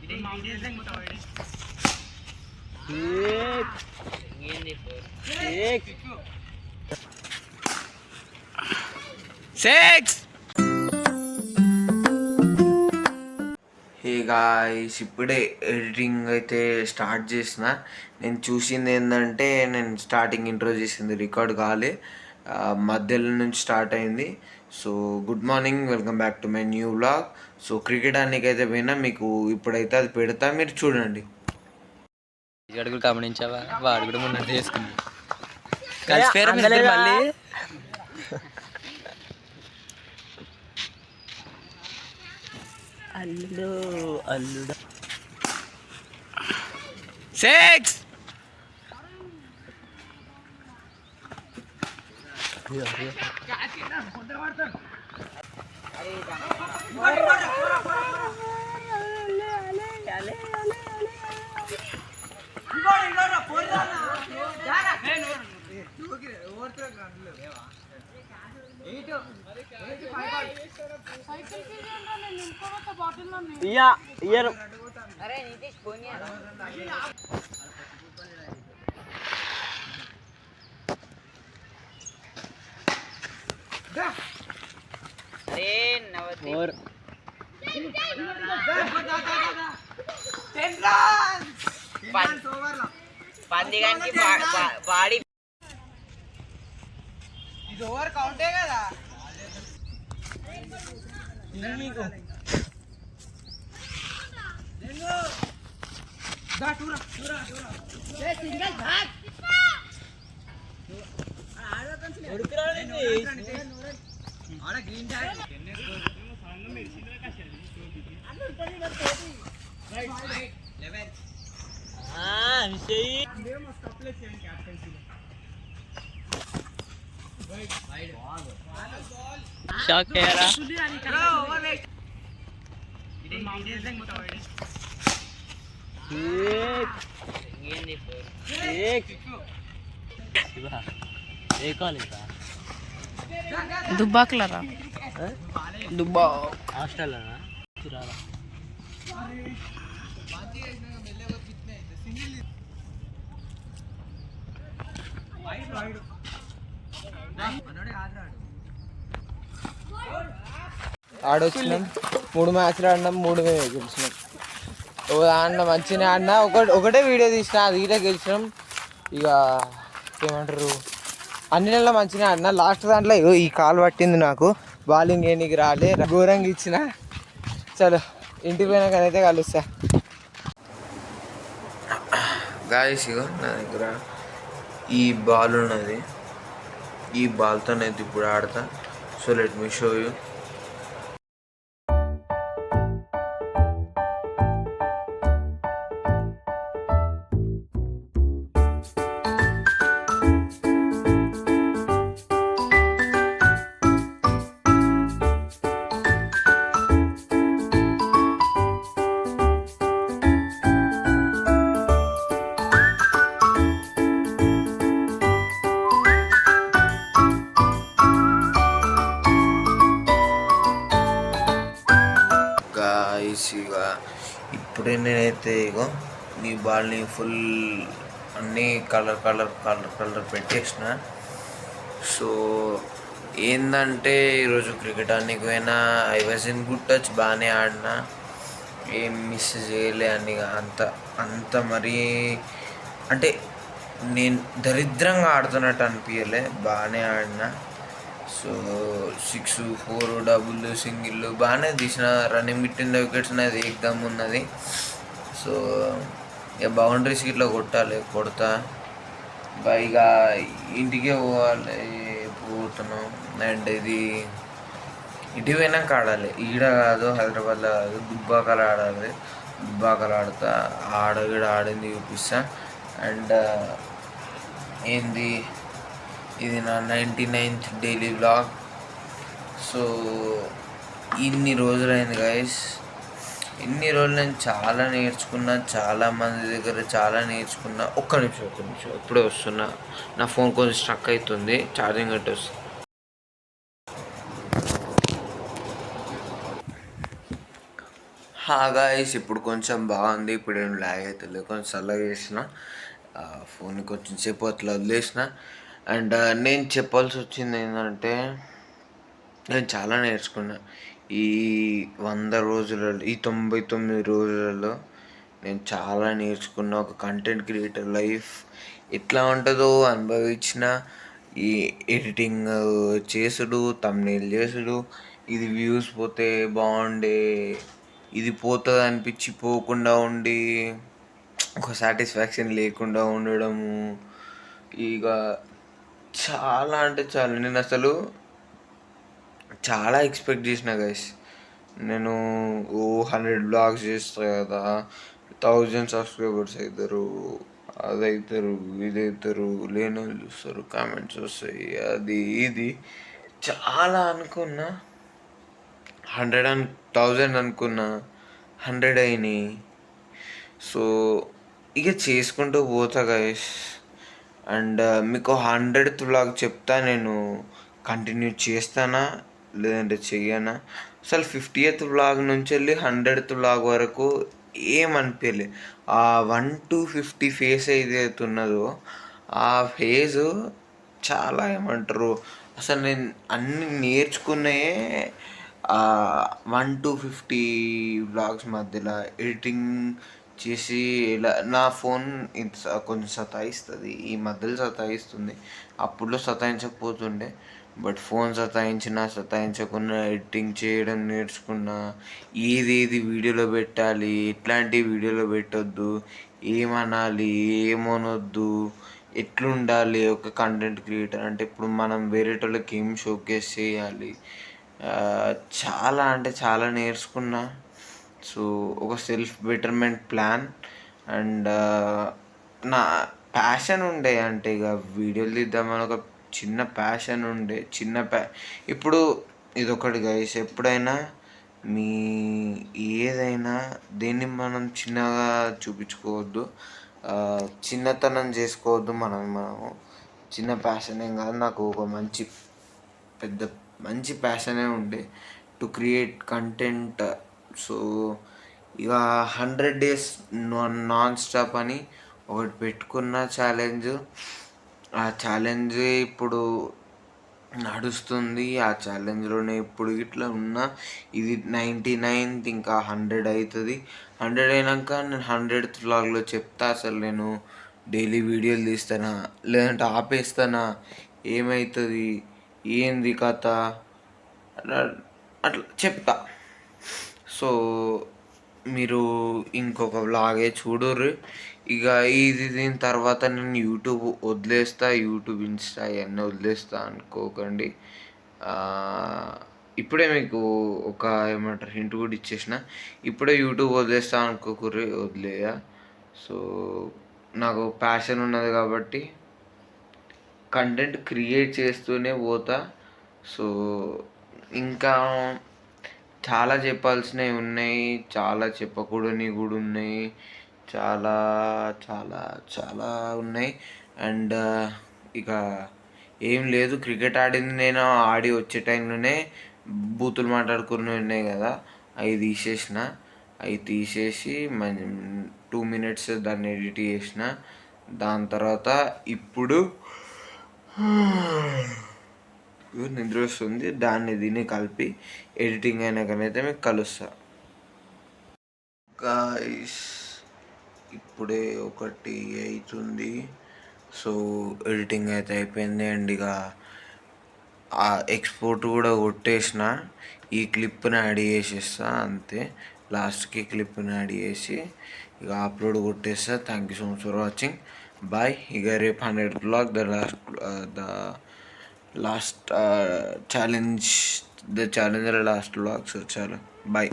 Hey guys, ఇప్పుడే editing అయితే start చేసిన. నేను చూసింది ఏంటంటే, నేను స్టార్టింగ్ ఇంట్రో చేసింది రికార్డ్ కాలే, మధ్యలో నుంచి స్టార్ట్ అయింది. So good morning, welcome back to my new vlog. So cricket ఆడడానికి అయితే పోయినా, మీకు ఇప్పుడైతే అది పెడతా, మీరు చూడండి. అడుగులు గమనించావా? వాడు కూడా ముందు చేసుకుంది కలిసిపోయారు మళ్ళీ. అల్లుడు అల్లుడు సిక్స్. ఇయ్యరు. పందిగానికి బాడీ ఇది ఓవర్ కౌంటే కదా. షాక్ అయ్యారా? దుబ్బాకులరా? దుబ్బా హాస్టల్లోనా? ఆడొచ్చినాం, 3 మ్యాచ్లు ఆడినాం, 3 గెలిచినాం. ఆడిన మంచిగా ఆడినా, ఒకటే వీడియో తీసిన, అది ఇటే గెలిచినాం. ఇక ఏమంటారు, అన్ని నెలల మంచిగా ఆడినా. లాస్ట్ దాంట్లో ఈ కాలు పట్టింది నాకు, బౌలింగ్ ఏనికి రాలే, ఘోరంగా ఇచ్చిన. చలో ఇంటికి పోయినాకనైతే కలుస్తా. గాయస్, ఇగో నా దగ్గర ఈ బాల్ ఉన్నది, ఈ బాల్తో నేను ఇప్పుడు ఆడతా. So let me show you. ఇక ఇప్పుడే నేనైతే ఇగో నీ బాల్ని ఫుల్ అన్నీ కలర్ పెట్టేసిన. సో ఏంటంటే ఈరోజు క్రికెట్ ఆడడానికి పోయినా, I was in good touch, బాగానే ఆడినా, ఏం మిస్ చేయలే అని. అంత మరీ అంటే నేను దరిద్రంగా ఆడుతున్నట్టు అనిపించలే, బాగానే ఆడినా. సో 6, 4 డబుల్, సింగిల్ బాగానే తీసిన. రన్నింగ్ బిట్వీన్ ద వికెట్స్ అనేది ఎగ్దమ్ ఉన్నది. సో ఇక బౌండరీస్ ఇట్లా కొడతా పైగా ఇంటికే పోతున్నాం. అండ్ ఇది ఇటు పోయినాక ఆడాలి, ఈడ కాదు, హైదరాబాద్లో కాదు, దుబ్బాకలు ఆడాలి. దుబ్బాకలు ఆడుతా, ఆడింది చూపిస్తా. అండ్ ఏంది, ఇది నా 99th డైలీ వ్లాగ్. సో ఇన్ని రోజులైంది గైస్, ఇన్ని రోజులు నేను చాలా నేర్చుకున్నా, చాలామంది దగ్గర చాలా నేర్చుకున్నా. ఒక్క నిమిషం ఇప్పుడే వస్తున్నా, నా ఫోన్ కొంచెం స్ట్రక్ అవుతుంది, ఛార్జింగ్ కట్టి వస్తుంది. గాయస్ ఇప్పుడు కొంచెం బాగుంది. ఇప్పుడు ఏం లాగ్ అవుతుంది. కొంచెం చల్లగా చేసిన ఫోన్ కొంచెం సేపు అట్లా వదిలేసిన. అండ్ నేను చెప్పాల్సి వచ్చింది ఏంటంటే, నేను చాలా నేర్చుకున్నా ఈ 100 రోజులలో, ఈ 99 రోజులలో నేను చాలా నేర్చుకున్న. ఒక కంటెంట్ క్రియేటర్ లైఫ్ ఎట్లా ఉంటుందో అనుభవించిన. ఈ ఎడిటింగ్ చేసుడు, థంబ్నెయిల్ చేసుడు, ఇది వ్యూస్ పోతే బాగుండే, ఇది పోతుంది అనిపించి పోకుండా ఉండి ఒక సాటిస్ఫాక్షన్ లేకుండా ఉండడము. ఇక చాలా అంటే చాలా, నేను అసలు చాలా ఎక్స్పెక్ట్ చేసిన గైస్. నేను 100 బ్లాగ్స్ చేస్తా కదా, 1000 సబ్స్క్రైబర్స్ అవుతారు, అది అవుతారు, ఇది అవుతారు, లేని వాళ్ళు చూస్తారు, కామెంట్స్ వస్తాయి, అది ఇది చాలా అనుకున్నా. 1000 అనుకున్నా, 100 అయినాయి. సో ఇక చేసుకుంటూ పోతా గైస్. అండ్ మీకు 100th వ్లాగ్ చెప్తా, నేను కంటిన్యూ చేస్తానా లేదంటే చెయ్యనా. అసలు 50th వ్లాగ్ నుంచి వెళ్ళి 100th వ్లాగ్ వరకు ఏమనిపించలే. ఆ 1 to 50 ఫేజ్ ఏదైతే ఉన్నదో ఆ ఫేజ్ చాలా ఏమంటారు, అసలు నేను అన్ని నేర్చుకున్నాయే 1 to 50 వ్లాగ్స్ మధ్యలో. ఎడిటింగ్ చేసి ఇలా నా ఫోన్ ఇంత కొంచెం సతాయిస్తుంది, ఈ మధ్యలో సతాయిస్తుంది. అప్పుడులో సతాయించకపోతుండే, బట్ ఫోన్ సతాయించకుండా ఎడిటింగ్ చేయడం నేర్చుకున్నా. ఏది వీడియోలో పెట్టాలి, ఎట్లాంటి వీడియోలో పెట్టొద్దు, ఏమనాలి, ఏమనొద్దు, ఎట్లుండాలి ఒక కంటెంట్ క్రియేటర్ అంటే. ఇప్పుడు మనం వేరేటోళ్ళకి ఏం షోకేస్ చేయాలి, చాలా అంటే చాలా నేర్చుకున్నా. సో ఒక సెల్ఫ్ బెటర్మెంట్ ప్లాన్. అండ్ నా ప్యాషన్ ఉండే, అంటే ఇక వీడియోలు తీద్దామని ఒక చిన్న ప్యాషన్ ఉండే, ఇప్పుడు ఇదొకటి గైస్. ఎప్పుడైనా మీ ఏదైనా దేన్ని మనం చిన్నగా చూపించుకోవద్దు, చిన్నతనం చేసుకోవద్దు. మనము చిన్న ప్యాషన్ ఏం కాదు. నాకు ఒక మంచి ప్యాషనే ఉండే టు క్రియేట్ కంటెంట్. సో ఇక 100 days నాన్ స్టాప్ అని ఒకటి పెట్టుకున్న ఛాలెంజ్. ఆ ఛాలెంజ్ ఇప్పుడు నడుస్తుంది. ఆ ఛాలెంజ్లోనే ఇప్పుడు ఇట్లా ఉన్నా. ఇది 99th, ఇంకా 100 అవుతుంది. 100 అయినాక నేను 100th వ్లాగ్లో చెప్తా అసలు నేను డైలీ వీడియోలు తీస్తానా లేదంటే ఆపేస్తానా, ఏమవుతుంది, ఏంది కథ, అట్లా చెప్తా. సో మీరు ఇంకొక వ్లాగే చూడుర్రి. ఇక దీని తర్వాత నేను యూట్యూబ్ వదిలేస్తా, యూట్యూబ్, ఇన్స్టా అవన్నీ వదిలేస్తా అనుకోకండి. ఇప్పుడే మీకు ఒక ఏమంటారు హింట్ కూడా ఇచ్చేసిన. ఇప్పుడే యూట్యూబ్ వదిలేస్తా అనుకోకుర్రి, వదిలేయ. సో నాకు ప్యాషన్ ఉన్నది కాబట్టి కంటెంట్ క్రియేట్ చేస్తూనే పోతా. సో ఇంకా చాలా చెప్పాల్సినవి ఉన్నాయి, చాలా చెప్పకూడనివి కూడా ఉన్నాయి, చాలా చాలా చాలా ఉన్నాయి. అండ్ ఇక ఏం లేదు. క్రికెట్ ఆడింది నేను ఆడి వచ్చే టైంలోనే బూతులు మాట్లాడుకుని ఉన్నాయి కదా, అవి తీసేసి 2 minutes దాన్ని ఎడిట్ చేసిన. దాని తర్వాత ఇప్పుడు నిద్ర వస్తుంది. దీన్ని కలిపి ఎడిటింగ్ అయినాకనైతే మీకు కలుస్తా. గాయ్స్ ఇప్పుడే 1 అవుతుంది. సో ఎడిటింగ్ అయితే అయిపోయింది. అండ్ ఇక ఆ ఎక్స్పోర్ట్ కూడా కొట్టేసిన. ఈ క్లిప్ని యాడ్ చేసేస్తా అంతే. లాస్ట్కి క్లిప్ని యాడ్ చేసి ఇక అప్లోడ్ కొట్టేస్తా. Thank you so much for watching. Bye. ఇక రేపు 100th vlog, the last challenge last vlog. So చాలా బాయ్.